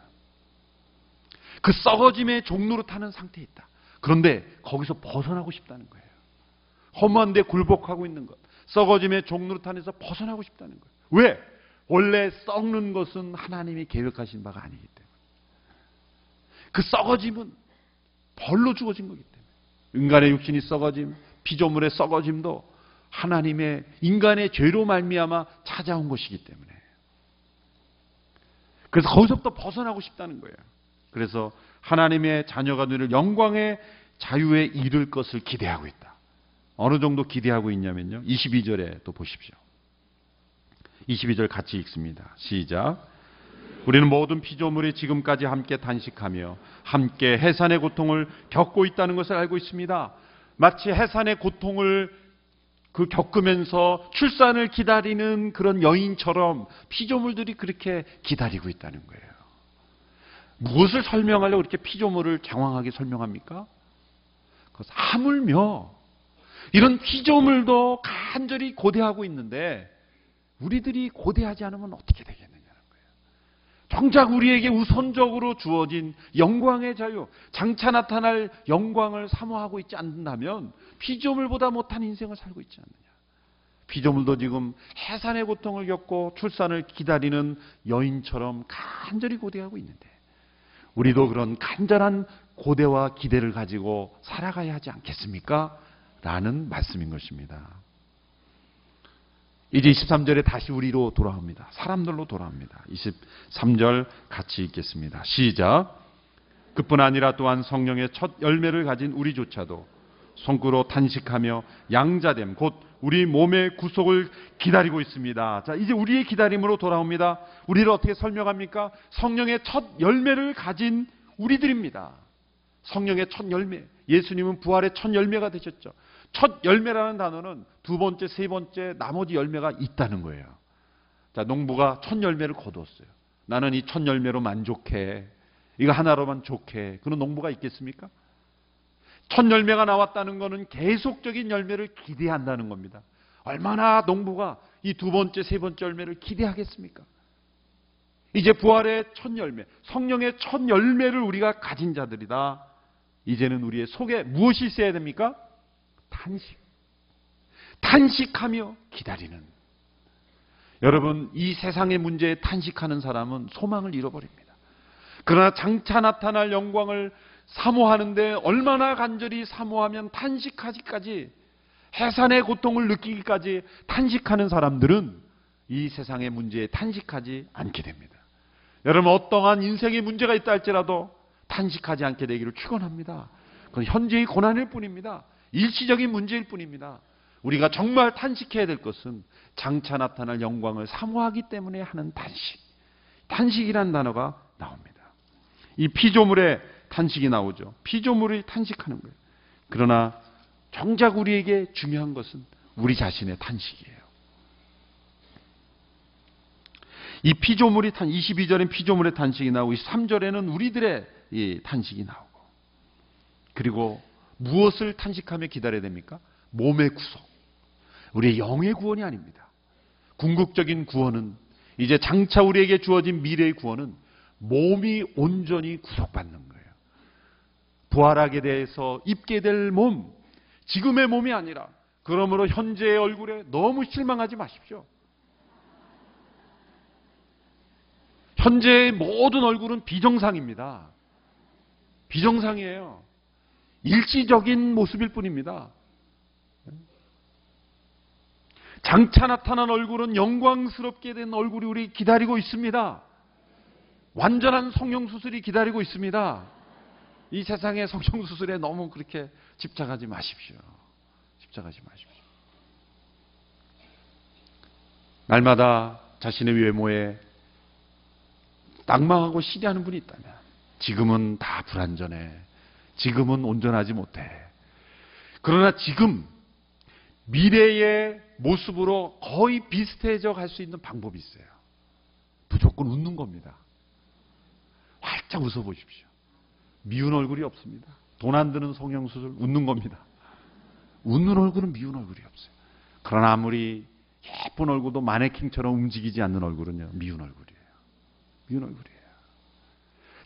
그 썩어짐의 종로로 타는 상태에 있다. 그런데 거기서 벗어나고 싶다는 거예요. 허무한데 굴복하고 있는 것, 썩어짐의 종로로 타면서 벗어나고 싶다는 거예요. 왜? 원래 썩는 것은 하나님이 계획하신 바가 아니기 때문에. 그 썩어짐은 벌로 주어진 거기 때문에. 인간의 육신이 썩어짐, 피조물의 썩어짐도 하나님의, 인간의 죄로 말미암아 찾아온 것이기 때문에. 그래서 거기서부터 벗어나고 싶다는 거예요. 그래서 하나님의 자녀가 누릴 영광의 자유에 이를 것을 기대하고 있다. 어느 정도 기대하고 있냐면요, 22절에 또 보십시오. 22절 같이 읽습니다. 시작. 우리는 모든 피조물이 지금까지 함께 단식하며 함께 해산의 고통을 겪고 있다는 것을 알고 있습니다. 마치 해산의 고통을 겪으면서 출산을 기다리는 그런 여인처럼 피조물들이 그렇게 기다리고 있다는 거예요. 무엇을 설명하려고 그렇게 피조물을 장황하게 설명합니까? 하물며 이런 피조물도 간절히 고대하고 있는데 우리들이 고대하지 않으면 어떻게 되겠느냐는 거예요. 정작 우리에게 우선적으로 주어진 영광의 자유, 장차 나타날 영광을 사모하고 있지 않는다면 피조물보다 못한 인생을 살고 있지 않느냐. 피조물도 지금 해산의 고통을 겪고 출산을 기다리는 여인처럼 간절히 고대하고 있는데 우리도 그런 간절한 고대와 기대를 가지고 살아가야 하지 않겠습니까? 라는 말씀인 것입니다. 이제 23절에 다시 우리로 돌아옵니다. 사람들로 돌아옵니다. 23절 같이 읽겠습니다. 시작. 그뿐 아니라 또한 성령의 첫 열매를 가진 우리조차도 손으로 탄식하며 양자됨, 곧 우리 몸의 구속을 기다리고 있습니다. 자, 이제 우리의 기다림으로 돌아옵니다. 우리를 어떻게 설명합니까? 성령의 첫 열매를 가진 우리들입니다. 성령의 첫 열매. 예수님은 부활의 첫 열매가 되셨죠. 첫 열매라는 단어는 두 번째, 세 번째, 나머지 열매가 있다는 거예요. 자, 농부가 첫 열매를 거두었어요. 나는 이 첫 열매로 만족해. 이거 하나로만 좋게. 그런 농부가 있겠습니까? 첫 열매가 나왔다는 것은 계속적인 열매를 기대한다는 겁니다. 얼마나 농부가 이 두 번째, 세 번째 열매를 기대하겠습니까? 이제 부활의 첫 열매, 성령의 첫 열매를 우리가 가진 자들이다. 이제는 우리의 속에 무엇이 있어야 됩니까? 탄식. 탄식하며 기다리는. 여러분, 이 세상의 문제에 탄식하는 사람은 소망을 잃어버립니다. 그러나 장차 나타날 영광을 사모하는데 얼마나 간절히 사모하면 탄식하기까지, 해산의 고통을 느끼기까지 탄식하는 사람들은 이 세상의 문제에 탄식하지 않게 됩니다. 여러분, 어떠한 인생의 문제가 있다 할지라도 탄식하지 않게 되기를 축원합니다. 그건 현재의 고난일 뿐입니다. 일시적인 문제일 뿐입니다. 우리가 정말 탄식해야 될 것은 장차 나타날 영광을 사모하기 때문에 하는 탄식. 탄식이라는 단어가 나옵니다. 이 피조물의 탄식이 나오죠. 피조물이 탄식하는 거예요. 그러나 정작 우리에게 중요한 것은 우리 자신의 탄식이에요. 이 피조물이 22절엔 피조물의 탄식이 나오고 23절에는 우리들의 이 탄식이 나오고, 그리고 무엇을 탄식하며 기다려야 됩니까? 몸의 구속. 우리의 영의 구원이 아닙니다. 궁극적인 구원은, 이제 장차 우리에게 주어진 미래의 구원은 몸이 온전히 구속받는 거예요. 부활하게 돼서 입게 될 몸, 지금의 몸이 아니라, 그러므로 현재의 얼굴에 너무 실망하지 마십시오. 현재의 모든 얼굴은 비정상입니다. 비정상이에요. 일시적인 모습일 뿐입니다. 장차 나타난 얼굴은 영광스럽게 된 얼굴이 우리 기다리고 있습니다. 완전한 성형수술이 기다리고 있습니다. 이 세상의 성형수술에 너무 그렇게 집착하지 마십시오. 집착하지 마십시오. 날마다 자신의 외모에 낙망하고 시대하는 분이 있다면, 지금은 다 불완전해. 지금은 온전하지 못해. 그러나 지금 미래의 모습으로 거의 비슷해져 갈 수 있는 방법이 있어요. 무조건 웃는 겁니다. 활짝 웃어보십시오. 미운 얼굴이 없습니다. 돈 안 드는 성형수술, 웃는 겁니다. 웃는 얼굴은 미운 얼굴이 없어요. 그러나 아무리 예쁜 얼굴도 마네킹처럼 움직이지 않는 얼굴은요, 미운 얼굴이에요. 미운 얼굴이에요.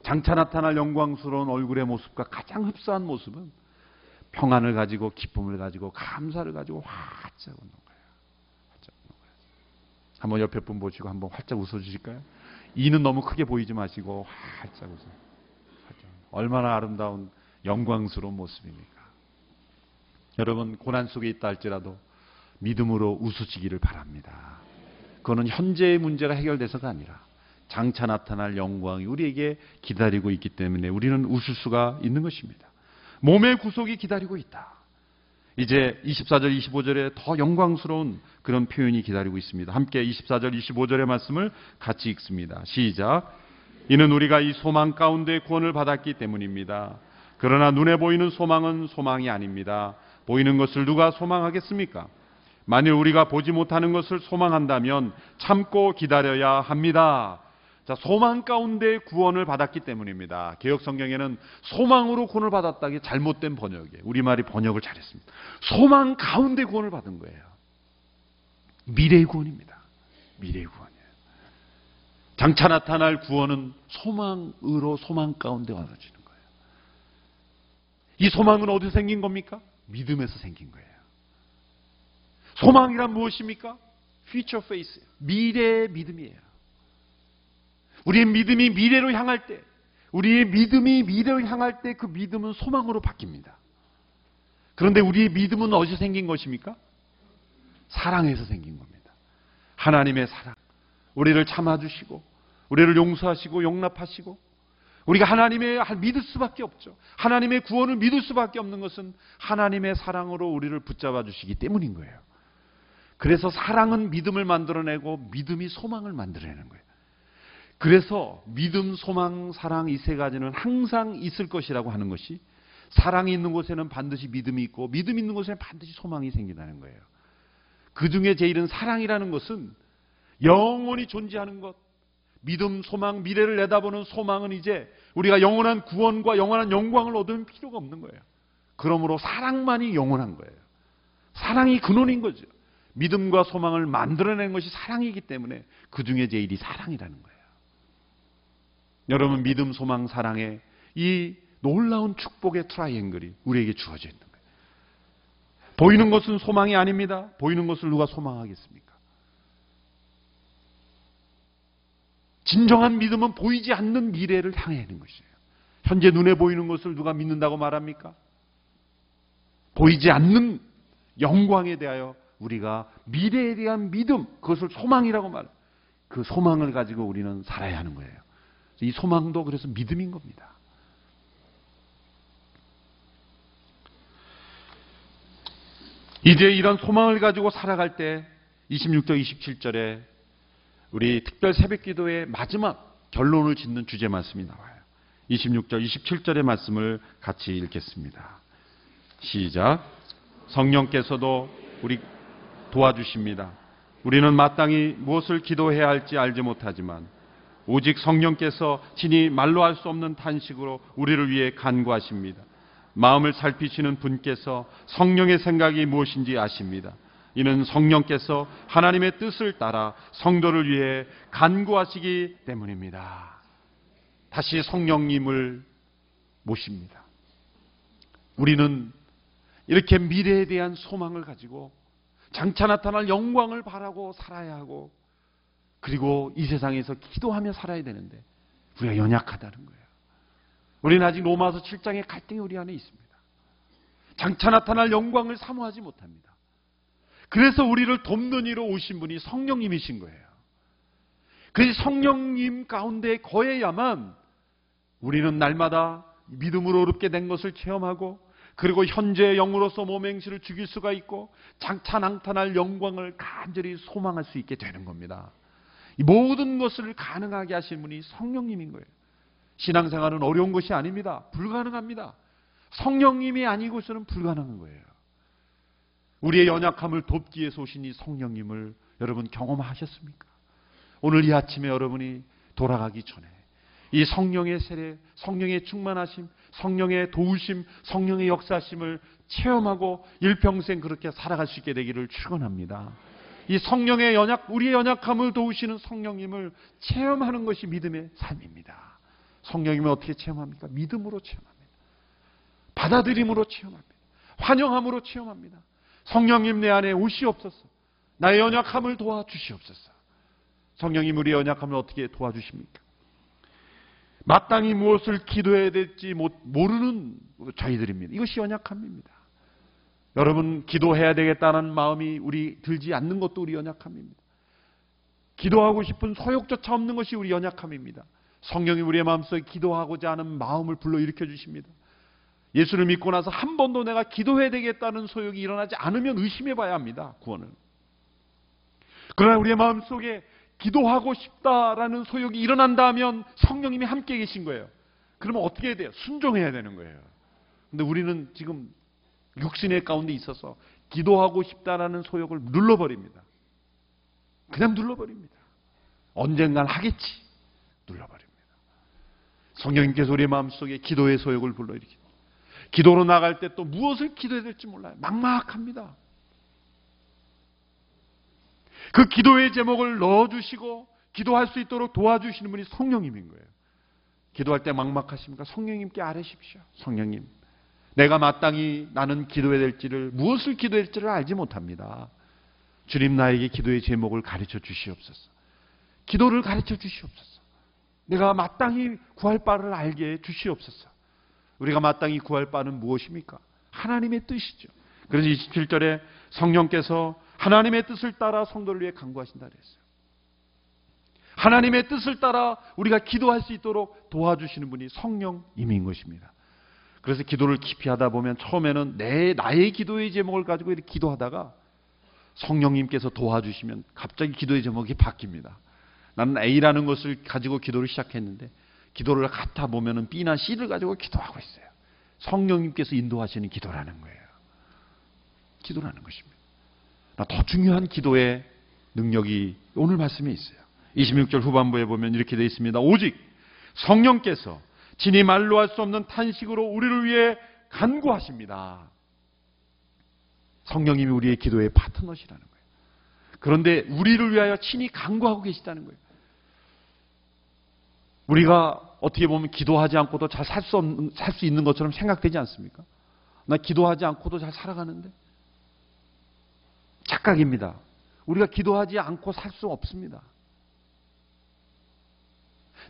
장차 나타날 영광스러운 얼굴의 모습과 가장 흡사한 모습은 평안을 가지고, 기쁨을 가지고, 감사를 가지고 활짝 웃는 거예요. 활짝 웃는 거예요. 한번 옆에 분 보시고 한번 활짝 웃어주실까요? 이는 너무 크게 보이지 마시고 활짝 웃어요. 얼마나 아름다운 영광스러운 모습입니까? 여러분, 고난 속에 있다 할지라도 믿음으로 웃으시기를 바랍니다. 그거는 현재의 문제가 해결돼서가 아니라 장차 나타날 영광이 우리에게 기다리고 있기 때문에 우리는 웃을 수가 있는 것입니다. 몸의 구속이 기다리고 있다. 이제 24절, 25절에 더 영광스러운 그런 표현이 기다리고 있습니다. 함께 24절, 25절의 말씀을 같이 읽습니다. 시작. 이는 우리가 이 소망 가운데 구원을 받았기 때문입니다. 그러나 눈에 보이는 소망은 소망이 아닙니다. 보이는 것을 누가 소망하겠습니까? 만일 우리가 보지 못하는 것을 소망한다면 참고 기다려야 합니다. 자, 소망 가운데 구원을 받았기 때문입니다. 개역 성경에는 소망으로 구원을 받았다기 잘못된 번역이에요. 우리말이 번역을 잘했습니다. 소망 가운데 구원을 받은 거예요. 미래의 구원입니다. 미래의 구원이에요. 장차 나타날 구원은 소망으로, 소망 가운데 얻어지는 거예요. 이 소망은 어디서 생긴 겁니까? 믿음에서 생긴 거예요. 소망이란 무엇입니까? future faith, 미래의 믿음이에요. 우리의 믿음이 미래로 향할 때, 우리의 믿음이 미래로 향할 때 그 믿음은 소망으로 바뀝니다. 그런데 우리의 믿음은 어디서 생긴 것입니까? 사랑에서 생긴 겁니다. 하나님의 사랑, 우리를 참아주시고 우리를 용서하시고 용납하시고, 우리가 하나님의 믿을 수밖에 없죠. 하나님의 구원을 믿을 수밖에 없는 것은 하나님의 사랑으로 우리를 붙잡아 주시기 때문인 거예요. 그래서 사랑은 믿음을 만들어내고 믿음이 소망을 만들어내는 거예요. 그래서 믿음, 소망, 사랑 이 세 가지는 항상 있을 것이라고 하는 것이 사랑이 있는 곳에는 반드시 믿음이 있고 믿음이 있는 곳에는 반드시 소망이 생긴다는 거예요. 그 중에 제일은 사랑이라는 것은 영원히 존재하는 것, 믿음, 소망, 미래를 내다보는 소망은 이제 우리가 영원한 구원과 영원한 영광을 얻을 필요가 없는 거예요. 그러므로 사랑만이 영원한 거예요. 사랑이 근원인 거죠. 믿음과 소망을 만들어낸 것이 사랑이기 때문에 그 중에 제일이 사랑이라는 거예요. 여러분, 믿음, 소망, 사랑의 이 놀라운 축복의 트라이앵글이 우리에게 주어져 있는 거예요. 보이는 것은 소망이 아닙니다. 보이는 것을 누가 소망하겠습니까? 진정한 믿음은 보이지 않는 미래를 향해 있는 것이에요. 현재 눈에 보이는 것을 누가 믿는다고 말합니까? 보이지 않는 영광에 대하여 우리가 미래에 대한 믿음, 그것을 소망이라고 말해요. 그 소망을 가지고 우리는 살아야 하는 거예요. 이 소망도 그래서 믿음인 겁니다. 이제 이런 소망을 가지고 살아갈 때 26절, 27절에 우리 특별 새벽기도의 마지막 결론을 짓는 주제 말씀이 나와요. 26절, 27절의 말씀을 같이 읽겠습니다. 시작. 성령께서도 우리 도와주십니다. 우리는 마땅히 무엇을 기도해야 할지 알지 못하지만 오직 성령께서 친히 말로 할 수 없는 탄식으로 우리를 위해 간구하십니다. 마음을 살피시는 분께서 성령의 생각이 무엇인지 아십니다. 이는 성령께서 하나님의 뜻을 따라 성도를 위해 간구하시기 때문입니다. 다시 성령님을 모십니다. 우리는 이렇게 미래에 대한 소망을 가지고 장차 나타날 영광을 바라고 살아야 하고, 그리고 이 세상에서 기도하며 살아야 되는데 우리가 연약하다는 거예요. 우리는 아직 로마서 7장의 갈등이 우리 안에 있습니다. 장차 나타날 영광을 사모하지 못합니다. 그래서 우리를 돕는 이로 오신 분이 성령님이신 거예요. 그 성령님 가운데 거해야만 우리는 날마다 믿음으로 얻게 된 것을 체험하고, 그리고 현재의 영으로서 몸의 행실을 죽일 수가 있고 장차 나타날 영광을 간절히 소망할 수 있게 되는 겁니다. 이 모든 것을 가능하게 하신 분이 성령님인 거예요. 신앙생활은 어려운 것이 아닙니다. 불가능합니다. 성령님이 아니고서는 불가능한 거예요. 우리의 연약함을 돕기 위해서 오신 이 성령님을 여러분 경험하셨습니까? 오늘 이 아침에 여러분이 돌아가기 전에 이 성령의 세례, 성령의 충만하심, 성령의 도우심, 성령의 역사심을 체험하고 일평생 그렇게 살아갈 수 있게 되기를 축원합니다. 이 성령의 우리의 연약함을 도우시는 성령님을 체험하는 것이 믿음의 삶입니다. 성령님을 어떻게 체험합니까? 믿음으로 체험합니다. 받아들임으로 체험합니다. 환영함으로 체험합니다. 성령님 내 안에 오시옵소서. 나의 연약함을 도와주시옵소서. 성령님 우리의 연약함을 어떻게 도와주십니까? 마땅히 무엇을 기도해야 될지 모르는 저희들입니다. 이것이 연약함입니다. 여러분, 기도해야 되겠다는 마음이 우리 들지 않는 것도 우리 연약함입니다. 기도하고 싶은 소욕조차 없는 것이 우리 연약함입니다. 성령이 우리의 마음속에 기도하고자 하는 마음을 불러일으켜 주십니다. 예수를 믿고 나서 한 번도 내가 기도해야 되겠다는 소욕이 일어나지 않으면 의심해 봐야 합니다. 구원을. 그러나 우리의 마음속에 기도하고 싶다라는 소욕이 일어난다 하면 성령님이 함께 계신 거예요. 그러면 어떻게 해야 돼요? 순종해야 되는 거예요. 근데 우리는 지금 육신의 가운데 있어서 기도하고 싶다라는 소욕을 눌러버립니다. 그냥 눌러버립니다. 언젠간 하겠지. 눌러버립니다. 성령님께서 우리의 마음속에 기도의 소욕을 불러일으킵니다. 기도로 나갈 때 또 무엇을 기도해야 될지 몰라요. 막막합니다. 그 기도의 제목을 넣어주시고 기도할 수 있도록 도와주시는 분이 성령님인 거예요. 기도할 때 막막하십니까? 성령님께 아뢰십시오. 성령님, 내가 마땅히 나는 기도해야 될지를, 무엇을 기도해야 될지를 알지 못합니다. 주님, 나에게 기도의 제목을 가르쳐 주시옵소서. 기도를 가르쳐 주시옵소서. 내가 마땅히 구할 바를 알게 해 주시옵소서. 우리가 마땅히 구할 바는 무엇입니까? 하나님의 뜻이죠. 그래서 27절에 성령께서 하나님의 뜻을 따라 성도를 위해 간구하신다 그랬어요. 하나님의 뜻을 따라 우리가 기도할 수 있도록 도와주시는 분이 성령님인 것입니다. 그래서 기도를 깊이 하다 보면 처음에는 나의 기도의 제목을 가지고 이렇게 기도하다가 성령님께서 도와주시면 갑자기 기도의 제목이 바뀝니다. 나는 A라는 것을 가지고 기도를 시작했는데 기도를 갖다 보면은 B나 C를 가지고 기도하고 있어요. 성령님께서 인도하시는 기도라는 거예요. 기도라는 것입니다. 더 중요한 기도의 능력이 오늘 말씀에 있어요. 26절 후반부에 보면 이렇게 되어 있습니다. 오직 성령께서 친히 말로 할 수 없는 탄식으로 우리를 위해 간구하십니다. 성령님이 우리의 기도의 파트너시라는 거예요. 그런데 우리를 위하여 친히 간구하고 계시다는 거예요. 우리가 어떻게 보면 기도하지 않고도 잘 살 수 있는 것처럼 생각되지 않습니까? 나 기도하지 않고도 잘 살아가는데. 착각입니다. 우리가 기도하지 않고 살 수 없습니다.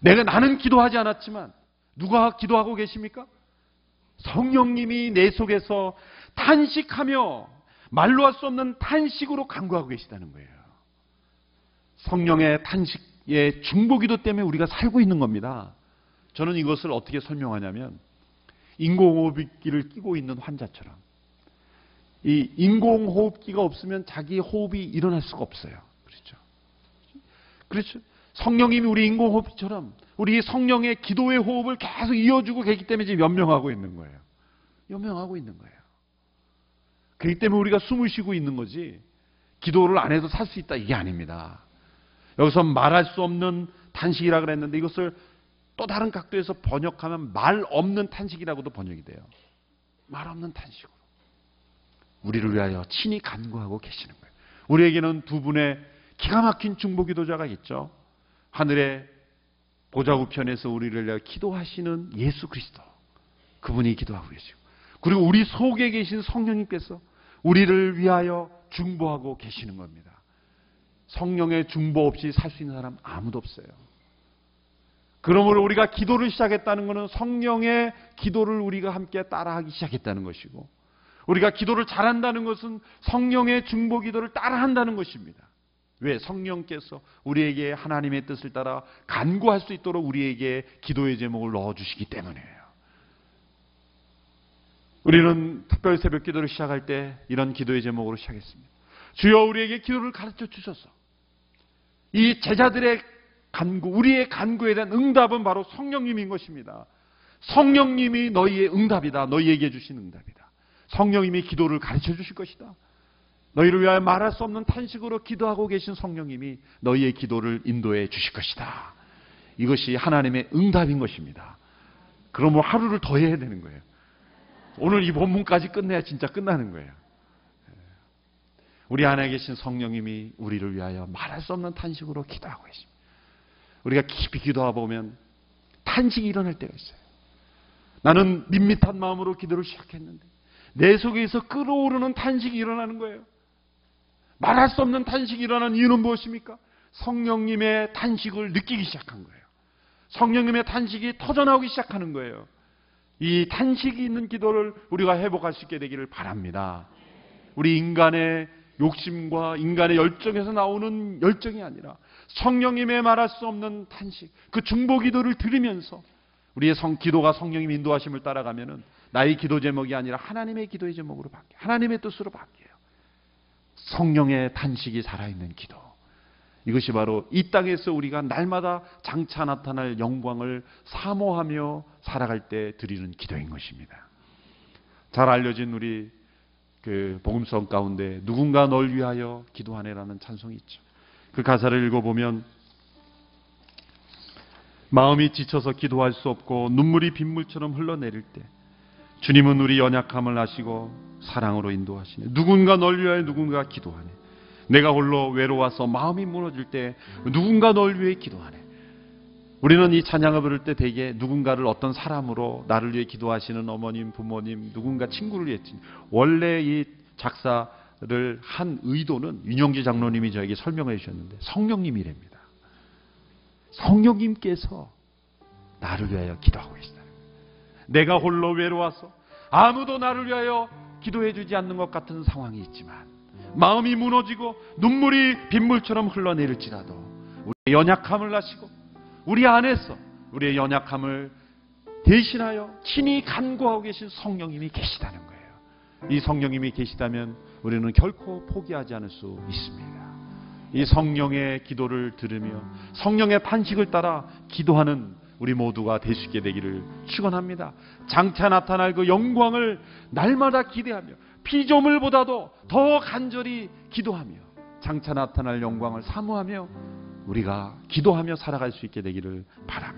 나는 기도하지 않았지만 누가 기도하고 계십니까? 성령님이 내 속에서 탄식하며 말로 할 수 없는 탄식으로 간구하고 계시다는 거예요. 성령의 탄식의 중보기도 때문에 우리가 살고 있는 겁니다. 저는 이것을 어떻게 설명하냐면 인공호흡기를 끼고 있는 환자처럼 이 인공호흡기가 없으면 자기 호흡이 일어날 수가 없어요. 그렇죠? 성령님이 우리 인공호흡처럼 우리 성령의 기도의 호흡을 계속 이어주고 계시기 때문에 지금 연명하고 있는 거예요. 연명하고 있는 거예요. 그렇기 때문에 우리가 숨을 쉬고 있는 거지 기도를 안 해도 살 수 있다 이게 아닙니다. 여기서 말할 수 없는 탄식이라 그랬는데 이것을 또 다른 각도에서 번역하면 말 없는 탄식이라고도 번역이 돼요. 말 없는 탄식으로 우리를 위하여 친히 간구하고 계시는 거예요. 우리에게는 두 분의 기가 막힌 중보기도자가 있죠. 하늘의 보좌 우편에서 우리를 위하여 기도하시는 예수 그리스도, 그분이 기도하고 계시고, 그리고 우리 속에 계신 성령님께서 우리를 위하여 중보하고 계시는 겁니다. 성령의 중보 없이 살 수 있는 사람 아무도 없어요. 그러므로 우리가 기도를 시작했다는 것은 성령의 기도를 우리가 함께 따라하기 시작했다는 것이고, 우리가 기도를 잘한다는 것은 성령의 중보 기도를 따라한다는 것입니다. 왜? 성령께서 우리에게 하나님의 뜻을 따라 간구할 수 있도록 우리에게 기도의 제목을 넣어주시기 때문이에요. 우리는 특별 새벽 기도를 시작할 때 이런 기도의 제목으로 시작했습니다. 주여 우리에게 기도를 가르쳐 주셔서 이 제자들의 간구, 우리의 간구에 대한 응답은 바로 성령님인 것입니다. 성령님이 너희의 응답이다. 너희에게 주신 응답이다. 성령님이 기도를 가르쳐 주실 것이다. 너희를 위하여 말할 수 없는 탄식으로 기도하고 계신 성령님이 너희의 기도를 인도해 주실 것이다. 이것이 하나님의 응답인 것입니다. 그러면 하루를 더 해야 되는 거예요. 오늘 이 본문까지 끝내야 진짜 끝나는 거예요. 우리 안에 계신 성령님이 우리를 위하여 말할 수 없는 탄식으로 기도하고 계십니다. 우리가 깊이 기도하다 보면 탄식이 일어날 때가 있어요. 나는 밋밋한 마음으로 기도를 시작했는데 내 속에서 끓어오르는 탄식이 일어나는 거예요. 말할 수 없는 탄식이 일어나는 이유는 무엇입니까? 성령님의 탄식을 느끼기 시작한 거예요. 성령님의 탄식이 터져나오기 시작하는 거예요. 이 탄식이 있는 기도를 우리가 회복할 수 있게 되기를 바랍니다. 우리 인간의 욕심과 인간의 열정에서 나오는 열정이 아니라 성령님의 말할 수 없는 탄식, 그 중보 기도를 들으면서 우리의 기도가 성령님 인도하심을 따라가면은 나의 기도 제목이 아니라 하나님의 기도의 제목으로 바뀌어요. 하나님의 뜻으로 바뀌어요. 성령의 탄식이 살아있는 기도. 이것이 바로 이 땅에서 우리가 날마다 장차 나타날 영광을 사모하며 살아갈 때 드리는 기도인 것입니다. 잘 알려진 우리 복음성 가운데 누군가 널 위하여 기도하네라는 찬송이 있죠. 그 가사를 읽어보면 마음이 지쳐서 기도할 수 없고 눈물이 빗물처럼 흘러내릴 때 주님은 우리 연약함을 아시고 사랑으로 인도하시네. 누군가 널 위하여 누군가 기도하네. 내가 홀로 외로워서 마음이 무너질 때 누군가 널 위해 기도하네. 우리는 이 찬양을 부를 때 대개 누군가를 어떤 사람으로 나를 위해 기도하시는 어머님, 부모님, 누군가 친구를 위해 원래 이 작사를 한 의도는 윤영지 장로님이 저에게 설명해 주셨는데 성령님이랍니다. 성령님께서 나를 위하여 기도하고 계시다. 내가 홀로 외로워서 아무도 나를 위하여 기도해 주지 않는 것 같은 상황이 있지만 마음이 무너지고 눈물이 빗물처럼 흘러내릴지라도 우리의 연약함을 아시고 우리 안에서 우리의 연약함을 대신하여 친히 간구하고 계신 성령님이 계시다는 거예요. 이 성령님이 계시다면 우리는 결코 포기하지 않을 수 있습니다. 이 성령의 기도를 들으며 성령의 탄식을 따라 기도하는 우리 모두가 될 수 있게 되기를 축원합니다. 장차 나타날 그 영광을 날마다 기대하며 피조물보다도 더 간절히 기도하며 장차 나타날 영광을 사모하며 우리가 기도하며 살아갈 수 있게 되기를 바랍니다.